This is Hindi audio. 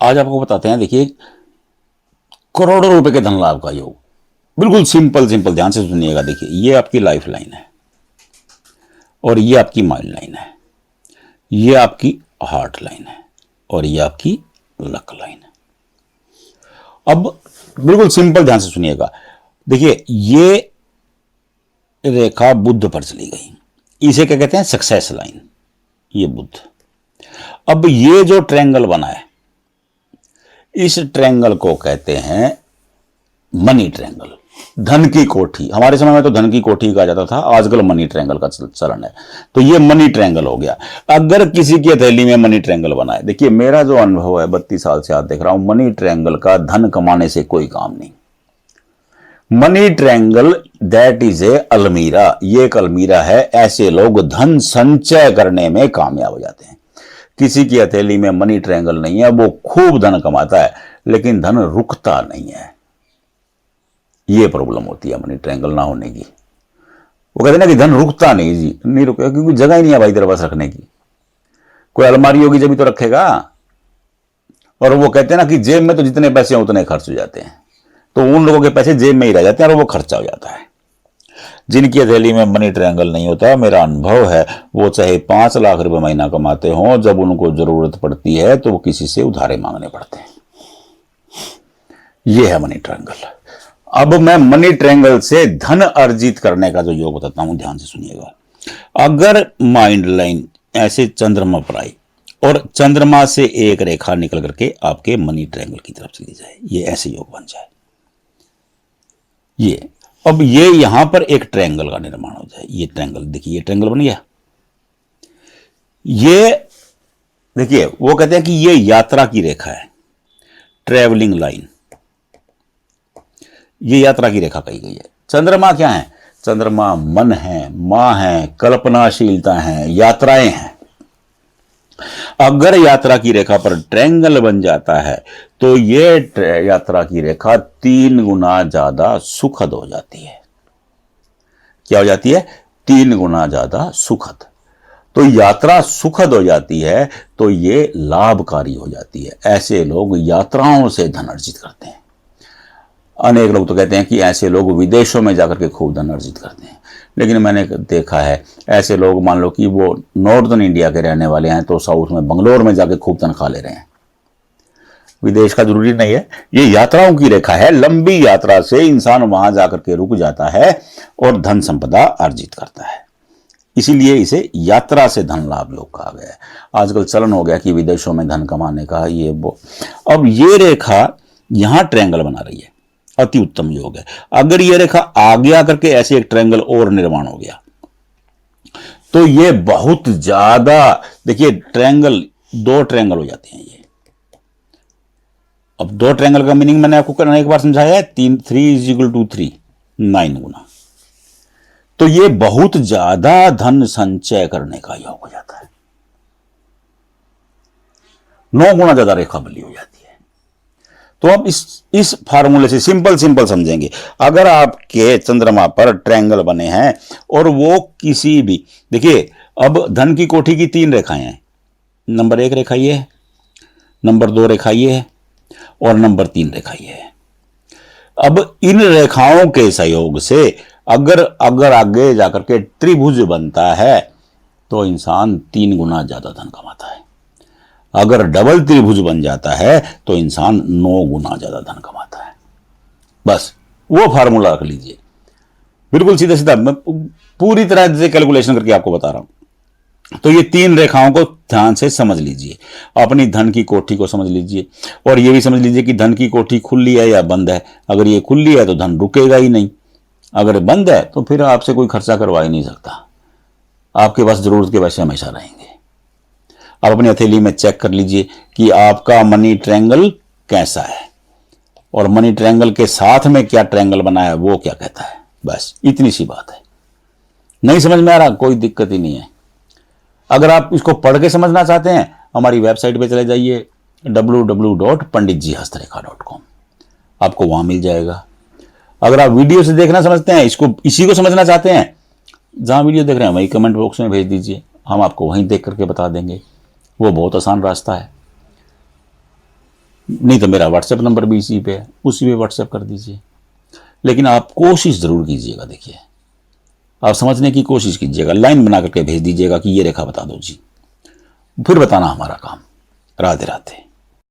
आज आपको बताते हैं, देखिए, करोड़ों रुपए के धन लाभ का योग। बिल्कुल सिंपल सिंपल, ध्यान से सुनिएगा। देखिए, ये आपकी लाइफ लाइन है और ये आपकी माइंड लाइन है, ये आपकी हार्ट लाइन है और ये आपकी लक लाइन है। अब बिल्कुल सिंपल ध्यान से सुनिएगा। देखिए, ये रेखा बुध पर चली गई, इसे क्या कहते हैं? Success line. ये बुध। अब ये जो ट्रायंगल बना है, इस ट्रायंगल को कहते हैं मनी ट्रायंगल, धन की कोठी। हमारे समय में तो धन की कोठी कहा जाता था, आजकल मनी ट्रायंगल का चलन है। तो ये मनी ट्रायंगल हो गया। अगर किसी की हथेली में मनी ट्रायंगल बना है, देखिए मेरा जो अनुभव है, 32 साल से आज देख रहा हूं, मनी ट्रायंगल का धन कमाने से कोई काम नहीं। Money triangle that is a अलमीरा। ये एक अलमीरा है। ऐसे लोग धन संचय करने में कामयाब हो जाते हैं। किसी की हथेली में मनी ट्रायंगल नहीं है, वो खूब धन कमाता है लेकिन धन रुकता नहीं है। ये प्रॉब्लम होती है मनी ट्रायंगल ना होने की। वो कहते हैं ना कि धन रुकता नहीं। जी नहीं रुकेगा, क्योंकि जगह ही नहीं है भाई तेरे पास रखने की। कोई अलमारी होगी जब भी तो रखेगा। और वो कहते हैं ना कि जेब में तो जितने पैसे हैं उतने खर्च हो जाते हैं, तो उन लोगों के पैसे जेब में ही रह जाते हैं और वो खर्चा हो जाता है। जिनकी हथेली में मनी ट्रायंगल नहीं होता, मेरा अनुभव है, वो चाहे 5 लाख रुपए महीना कमाते हों, जब उनको जरूरत पड़ती है तो वो किसी से उधारे मांगने पड़ते हैं। ये है मनी ट्रायंगल। अब मैं मनी ट्रायंगल से धन अर्जित करने का जो योग बताता हूं, ध्यान से सुनिएगा। अगर माइंड लाइन ऐसे चंद्रमा पर आई और चंद्रमा से एक रेखा निकल करके आपके मनी ट्रायंगल की तरफ चली जाए, ये ऐसे योग बन जाए। ये अब ये यहां पर एक ट्रायंगल का निर्माण हो जाए। ये ट्रायंगल देखिए, ये ट्रायंगल बन गया। ये देखिए, वो कहते हैं कि ये यात्रा की रेखा है, ट्रेवलिंग लाइन। ये यात्रा की रेखा कही गई है। चंद्रमा क्या है? चंद्रमा मन है, मां है, कल्पनाशीलता है, यात्राएं हैं। अगर यात्रा की रेखा पर ट्रायंगल बन जाता है तो ये यात्रा की रेखा 3 गुना ज्यादा सुखद हो जाती है। क्या हो जाती है? 3 गुना ज्यादा सुखद। तो यात्रा सुखद हो जाती है तो ये लाभकारी हो जाती है। ऐसे लोग यात्राओं से धन अर्जित करते हैं। अनेक लोग तो कहते हैं कि ऐसे लोग विदेशों में जाकर के खूब धन अर्जित करते हैं, लेकिन मैंने देखा है ऐसे लोग, मान लो कि वो नॉर्दर्न इंडिया के रहने वाले हैं, तो साउथ में बंगलोर में जाके खूब तनख्वाह ले रहे हैं। विदेश का जरूरी नहीं है, ये यात्राओं की रेखा है। लंबी यात्रा से इंसान वहां जाकर के रुक जाता है और धन संपदा अर्जित करता है। इसीलिए इसे यात्रा से धन लाभ योग कहा गया है। आजकल चलन हो गया कि विदेशों में धन कमाने का, ये वो। अब ये रेखा यहां ट्रायंगल बना रही है, अति उत्तम योग है। अगर ये रेखा आगे आकर के ऐसे एक ट्रायंगल और निर्माण हो गया तो ये बहुत ज्यादा, देखिए ट्रायंगल, 2 ट्रायंगल हो जाते हैं ये। अब 2 ट्रायंगल का मीनिंग मैंने आपको एक बार समझाया है, 3 = 3, 9 गुना। तो ये बहुत ज्यादा धन संचय करने का योग हो जाता है। 9 गुना ज्यादा रेखा बली हो जाती है। तो आप इस फार्मूले से सिंपल समझेंगे। अगर आपके चंद्रमा पर ट्रायंगल बने हैं और वो किसी भी, देखिए अब धन की कोठी की 3 रेखाएं हैं। नंबर 1 रेखा ये है, नंबर 2 रेखा ये है और नंबर 3 रेखा ये है। अब इन रेखाओं के सहयोग से अगर आगे जाकर के त्रिभुज बनता है तो इंसान 3 गुना ज्यादा धन कमाता है। अगर डबल त्रिभुज बन जाता है तो इंसान 9 गुना ज्यादा धन कमाता है। बस वो फार्मूला रख लीजिए, बिल्कुल सीधा सीधा। मैं पूरी तरह से कैलकुलेशन करके आपको बता रहा हूं। तो ये 3 रेखाओं को ध्यान से समझ लीजिए, अपनी धन की कोठी को समझ लीजिए और ये भी समझ लीजिए कि धन की कोठी खुली है या बंद है। अगर ये खुली है तो धन रुकेगा ही नहीं, अगर बंद है तो फिर आपसे कोई खर्चा करवा ही नहीं सकता। आपके पास जरूरत के पैसे हमेशा रहेंगे। आप अपनी हथेली में चेक कर लीजिए कि आपका मनी ट्रायंगल कैसा है और मनी ट्रायंगल के साथ में क्या ट्रायंगल बना है वो क्या कहता है। बस इतनी सी बात है। नहीं समझ में आ रहा, कोई दिक्कत ही नहीं है। अगर आप इसको पढ़ के समझना चाहते हैं, हमारी वेबसाइट पे चले जाइए www.panditjihastrekha.com, आपको वहां मिल जाएगा। अगर आप वीडियो से देखना समझते हैं, इसी को समझना चाहते हैं, जहां वीडियो देख रहे हैं वही कमेंट बॉक्स में भेज दीजिए, हम आपको वहीं देख करके बता देंगे। वो बहुत आसान रास्ता है। नहीं तो मेरा व्हाट्सएप नंबर भी इसी पे है, उसी पे व्हाट्सएप कर दीजिए। लेकिन आप कोशिश ज़रूर कीजिएगा, देखिए आप समझने की कोशिश कीजिएगा, लाइन बना करके भेज दीजिएगा कि ये रेखा बता दो जी, फिर बताना हमारा काम। राधे राधे।